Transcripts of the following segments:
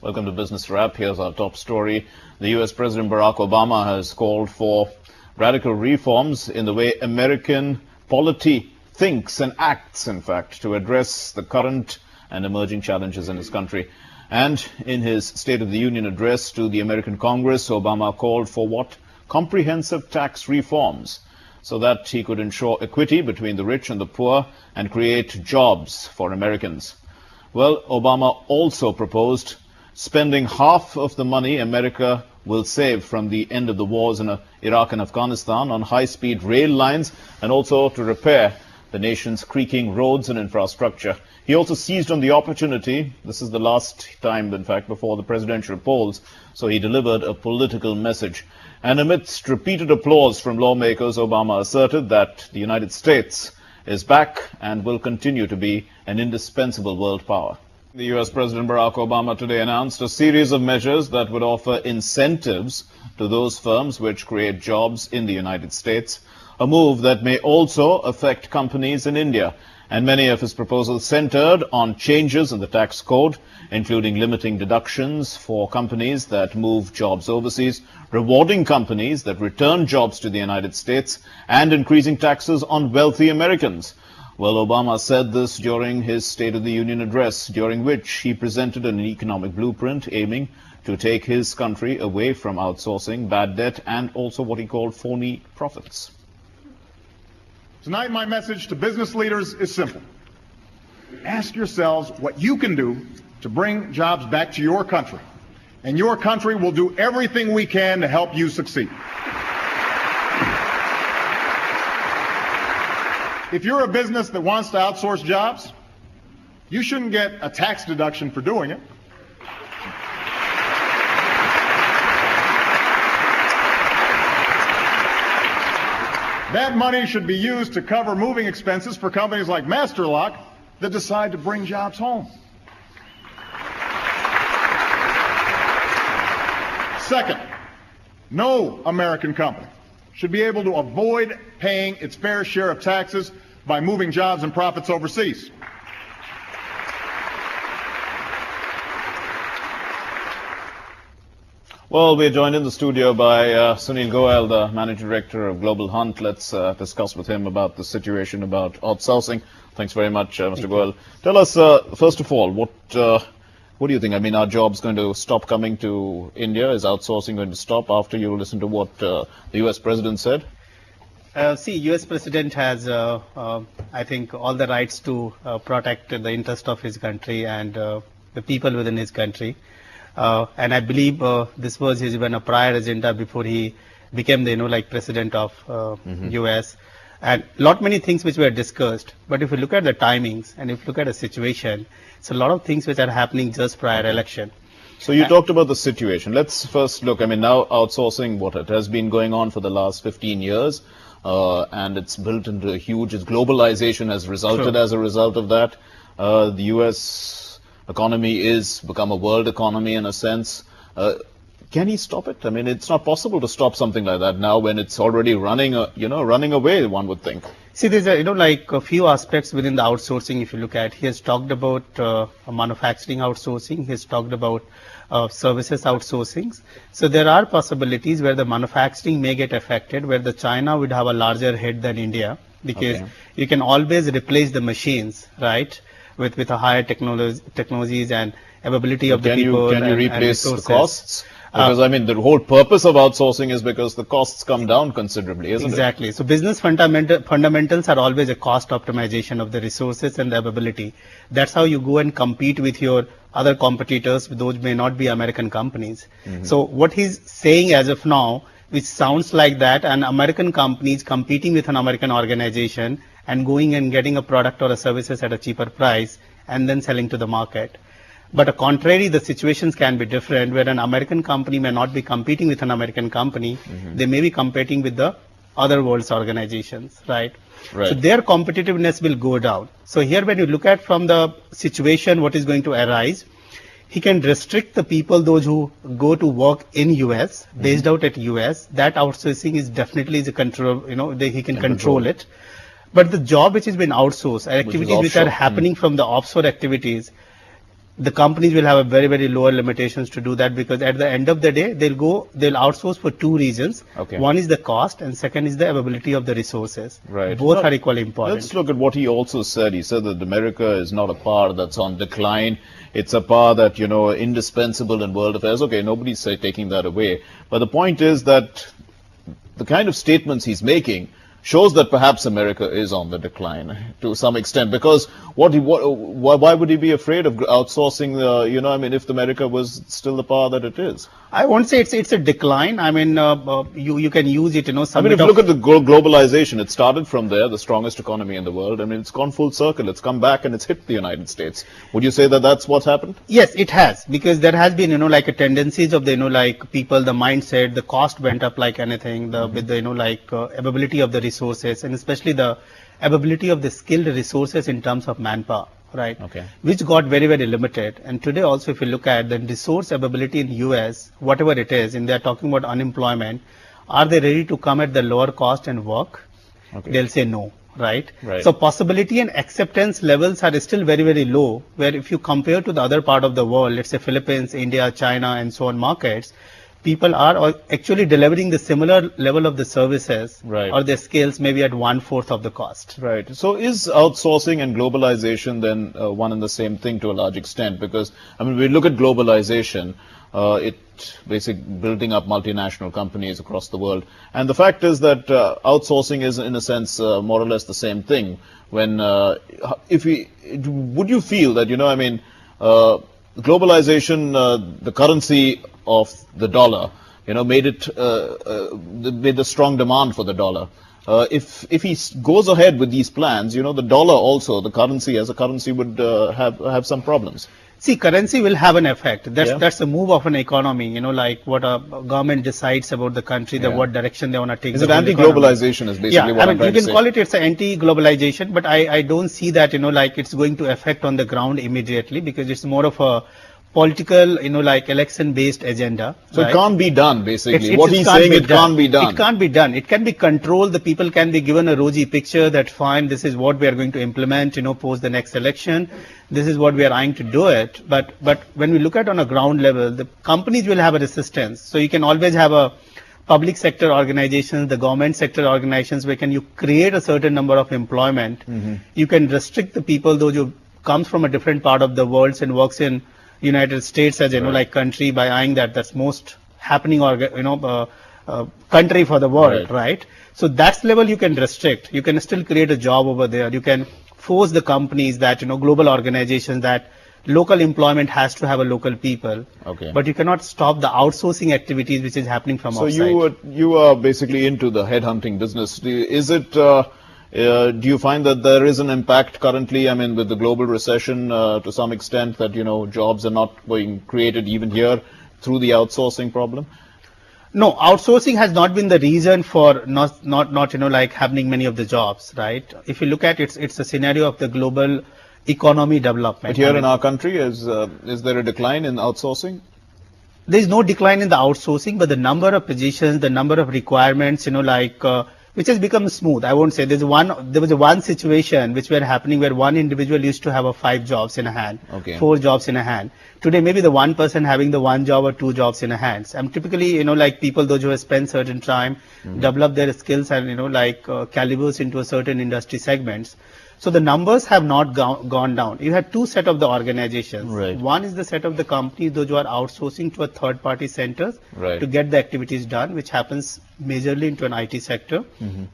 Welcome to Business Wrap. Here's our top story. The U.S. President Barack Obama has called for radical reforms in the way American polity thinks and acts, in fact, to address the current and emerging challenges in his country. And in his State of the Union address to the American Congress, Obama called for what? Comprehensive tax reforms, so that he could ensure equity between the rich and the poor and create jobs for Americans. Well, Obama also proposed spending half of the money America will save from the end of the wars in Iraq and Afghanistan on high-speed rail lines and also to repair the nation's creaking roads and infrastructure. He also seized on the opportunity. This is the last time, in fact, before the presidential polls, so he delivered a political message. And amidst repeated applause from lawmakers, Obama asserted that the United States is back and will continue to be an indispensable world power. The U.S. President Barack Obama today announced a series of measures that would offer incentives to those firms which create jobs in the United States, a move that may also affect companies in India. And many of his proposals centered on changes in the tax code, including limiting deductions for companies that move jobs overseas, rewarding companies that return jobs to the United States, and increasing taxes on wealthy Americans. Well, Obama said this during his State of the Union address, during which he presented an economic blueprint aiming to take his country away from outsourcing, bad debt, and also what he called phony profits. Tonight, my message to business leaders is simple. Ask yourselves what you can do to bring jobs back to your country, and your country will do everything we can to help you succeed. If you're a business that wants to outsource jobs, you shouldn't get a tax deduction for doing it. That money should be used to cover moving expenses for companies like Masterlock that decide to bring jobs home. Second, no American company should be able to avoid paying its fair share of taxes by moving jobs and profits overseas. Well, we're joined in the studio by Sunil Goel, the Managing Director of GlobalHunt. Let's discuss with him about the situation about outsourcing. Thanks very much, Mr. Goel. Tell us, first of all, what do you think? I mean, are jobs going to stop coming to India? Is outsourcing going to stop after you listen to what the U.S. President said? See, U.S. President has, I think, all the rights to protect the interest of his country and the people within his country. And I believe this was his even a prior agenda before he became the president of U.S. And many things which were discussed. But if you look at the timings and if you look at the situation, it's a lot of things which are happening just prior election. So you talked about the situation. Let's first look. I mean, now outsourcing, it has been going on for the last 15 years, and it's built into a huge. Globalization has resulted as a result of that. The U.S. economy is become a world economy in a sense. Can he stop it? I mean, it's not possible to stop something like that now when it's already running away, one would think. See, there's a few aspects within the outsourcing. If you look at, he has talked about manufacturing outsourcing. He has talked about services outsourcing. So there are possibilities where the manufacturing may get affected, where the China would have a larger hit than India, because you can always replace the machines, right, with a higher technologies and availability of the people. Can you replace the costs? Because, I mean, the whole purpose of outsourcing is because the costs come down considerably, isn't it? Exactly. So business fundamentals are always a cost optimization of the resources and the availability. That's how you go and compete with your other competitors. Those may not be American companies. So what he's saying as of now, which sounds like that, an American company is competing with an American organization and going and getting a product or a services at a cheaper price and then selling to the market. But on contrary, the situations can be different, where an American company may not be competing with an American company. They may be competing with the other world's organizations, right? So their competitiveness will go down. So here, when you look at from the situation, what is going to arise, he can restrict the people, those who go to work in US, based out at US. That outsourcing is definitely the control, he can control it. But the job which has been outsourced, activities which are happening from the offshore activities, the companies will have a very, very lower limitations to do that, because at the end of the day, they'll outsource for two reasons. Okay. One is the cost, and second is the availability of the resources. Right. Both Now, are equally important. Let's look at what he also said. He said that America is not a power that's on decline. It's a power that, indispensable in world affairs. Okay, nobody's taking that away. But the point is that the kind of statements he's making shows that perhaps America is on the decline to some extent, because why would he be afraid of outsourcing, if America was still the power that it is? I won't say it's a decline. I mean, you can use it, if you look at the globalization, it started from there, the strongest economy in the world. I mean, it's gone full circle. It's come back and it's hit the United States. Would you say that that's what's happened? Yes, it has, because there has been, like a tendencies of the, people, the mindset, the cost went up like anything, with the, availability of the resources, and especially the availability of the skilled resources in terms of manpower. Right. Okay. Which got very, very limited. And today also, if you look at the resource availability in US, whatever it is, and they're talking about unemployment, are they ready to come at the lower cost and work? Okay. They'll say no. Right. Right. So possibility and acceptance levels are still very, very low, where if you compare to the other part of the world, let's say Philippines, India, China, and so on markets, people are actually delivering the similar level of the services, right, or their skills maybe at 1/4 of the cost. Right. So is outsourcing and globalization then one and the same thing to a large extent? Because, we look at globalization, it basically building up multinational companies across the world. And the fact is that outsourcing is, in a sense, more or less the same thing. When, would you feel that, globalization, the currency of the dollar, made the strong demand for the dollar. If he goes ahead with these plans, the dollar also, the currency as a currency, would have some problems. See, currency will have an effect. That's the move of an economy, like what a government decides about the country, what direction they want to take. Is it anti-globalization is basically what I'm trying to say. You can call it's an anti-globalization, but I don't see that, it's going to affect on the ground immediately, because it's more of a political, election-based agenda. So right? It can't be done, basically. What he's saying, it can't be done. It can't be done. It can be controlled. The people can be given a rosy picture that fine, this is what we are going to implement, post the next election. This is what we are eyeing to do it. But when we look at on a ground level, the companies will have a resistance. So you can always have a public sector organizations, the government sector organizations, where can you create a certain number of employment. You can restrict the people, those who comes from a different part of the world and works in United States as country, by eyeing that's most happening country for the world, right? So that's level you can restrict. You can still create a job over there. You can force the companies that global organizations that local employment has to have a local people. Okay. But you cannot stop the outsourcing activities which is happening from outside. So you are basically into the headhunting business. Do you find that there is an impact currently, with the global recession to some extent, that, jobs are not being created even here through the outsourcing problem? No, outsourcing has not been the reason for not happening many of the jobs, right? If you look at it, it's a scenario of the global economy development. But here in our country, is there a decline in outsourcing? There is no decline in the outsourcing, but the number of positions, the number of requirements, which has become smooth. I won't say there was one situation which were happening where one individual used to have 5 jobs in a hand, 4 jobs in a hand. Today, maybe the one person having the 1 job or 2 jobs in a hand. And typically, people, those who have spent certain time, develop their skills and, calibers into a certain industry segments. So the numbers have not gone down. You had 2 set of the organizations. Right. One is the set of the companies, those who are outsourcing to a third-party centers to get the activities done, which happens majorly into an IT sector.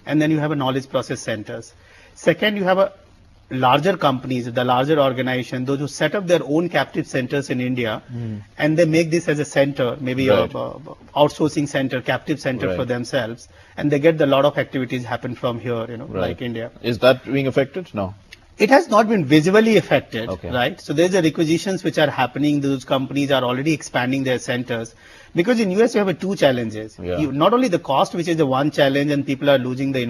And then you have a knowledge process centers. Second, you have a larger companies, the larger organization, those who set up their own captive centers in India, and they make this as a center, maybe a outsourcing center, captive center for themselves, and they get a lot of activities happen from here, like India. Is that being affected? No. It has not been visually affected, right? So there's a requisitions which are happening. Those companies are already expanding their centers, because in US you have 2 challenges. Not only the cost, which is the one challenge, and people are losing the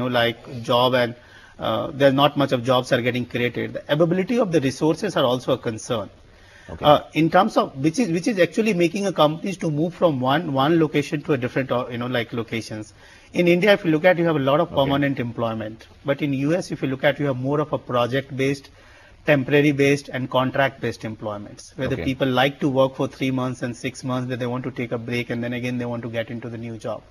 job, and there's not much of jobs are getting created. The availability of the resources are also a concern. In terms of which is actually making a companies to move from one location to a different locations. In India, if you look at, you have a lot of permanent employment, but in US, if you look at, you have more of a project based temporary based and contract based employments, where the Okay. people like to work for 3 months and 6 months, where they want to take a break and then again they want to get into the new job,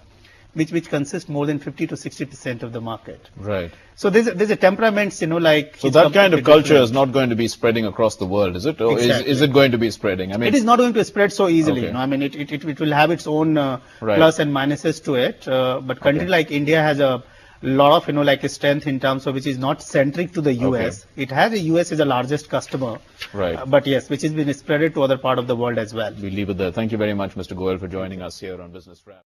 which consists more than 50 to 60% of the market. Right. So there's a temperament, like. So it's that kind of completely culture different. is not going to be spreading across the world, is it? Or Exactly. is it going to be spreading? I mean, It is not going to spread so easily. Okay. You know, I mean, it will have its own Right. plus and minuses to it. But country Okay. like India has a lot of, like a strength in terms of which is not centric to the US. It has the US is the largest customer. Right. But yes, which has been spread to other part of the world as well. we leave it there. Thank you very much, Mr. Goel, for joining us here on Business Wrap.